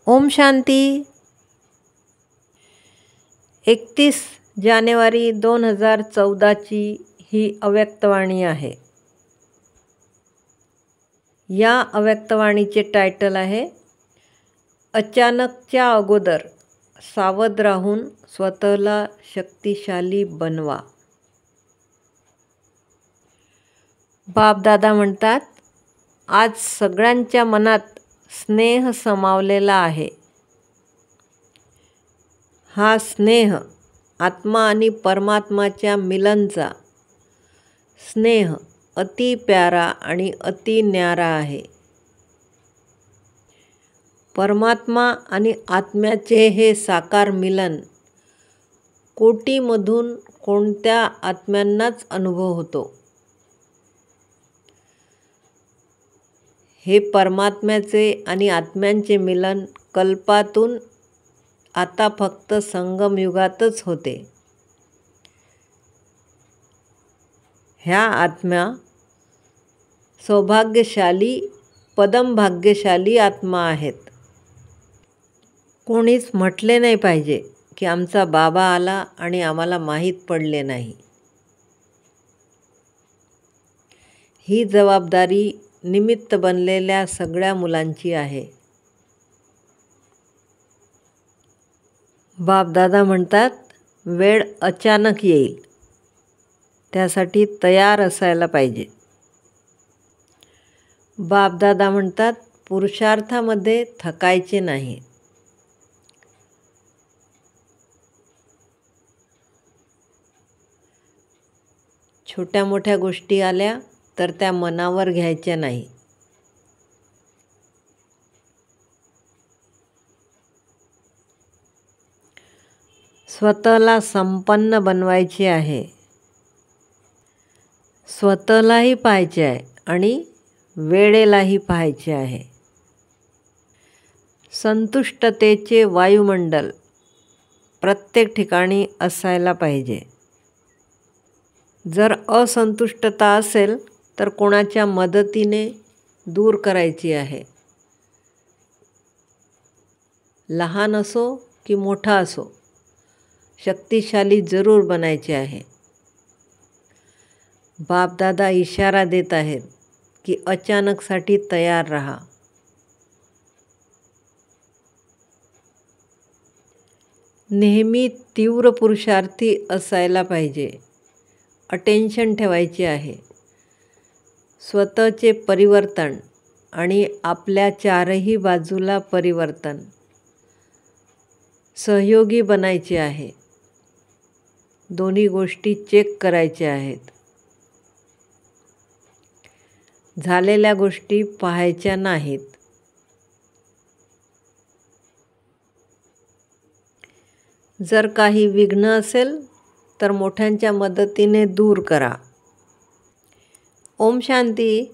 ओम शांती. 31 जानेवारी 2014ची ही अव्यक्तवाणी आहे. या अव्यक्तवाणीचे टायटल आहे अचानकच्या अगोदर सावध राहून स्वतःला शक्तिशाली बनवा. बापदादा म्हणतात, आज सगळ्यांच्या मनात स्नेह समावलेला आहे. हा स्नेह आत्मा आणि परमात्माच्या मिलनचा स्नेह अति प्यारा आणि अति न्यारा आहे. परमात्मा आणि आत्म्याचे हे साकार मिलन कोटीमधून कोणत्या आत्म्यांनाच अनुभव होतो. हे परमात्म्याचे आणि आत्म्यांचे मिलन कल्पातून आता फक्त संगमयुगातच होते. ह्या आत्म्या सौभाग्यशाली पदमभाग्यशाली आत्मा आहेत. कोणीच म्हटले नाही पाहिजे की आमचा बाबा आला आणि आम्हाला माहीत पडले नाही. ही जबाबदारी निमित्त बनलेल्या सगळ्या मुलांची आहे. बापदादा म्हणतात, वेळ अचानक येईल, त्यासाठी तयार असायला पाहिजे. बापदादा म्हणतात, पुरुषार्थामध्ये थकायचे नाही. छोट्या मोठ्या गोष्टी आल्या तर त्या मनावर घ्यायच्या नाही. स्वतःला संपन्न बनवायचे आहे. स्वतःलाही पाहायचे आहे आणि वेळेलाही पाहायचे आहे. संतुष्टतेचे वायुमंडल प्रत्येक ठिकाणी असायला पाहिजे. जर असंतुष्टता असेल तर कोणाच्या मदतीने दूर करायची आहे. लहान असो की मोठा असो, शक्तिशाली जरूर बनायचे आहे. बापदादा इशारा देत आहेत की अचानकसाठी तयार राहा. नेहमी तीव्र पुरुषार्थी असायला पाहिजे. अटेन्शन ठेवायचे आहे. स्वतःचे परिवर्तन आणि आपल्या चारही बाजूला परिवर्तन सहयोगी बनायचे आहे. दोन्ही गोष्टी चेक करायच्या आहेत. झालेल्या गोष्टी पाहायच्या नाहीत. जर काही विघ्न असेल तर मोठ्यांच्या मदतीने दूर करा. ओम शांती.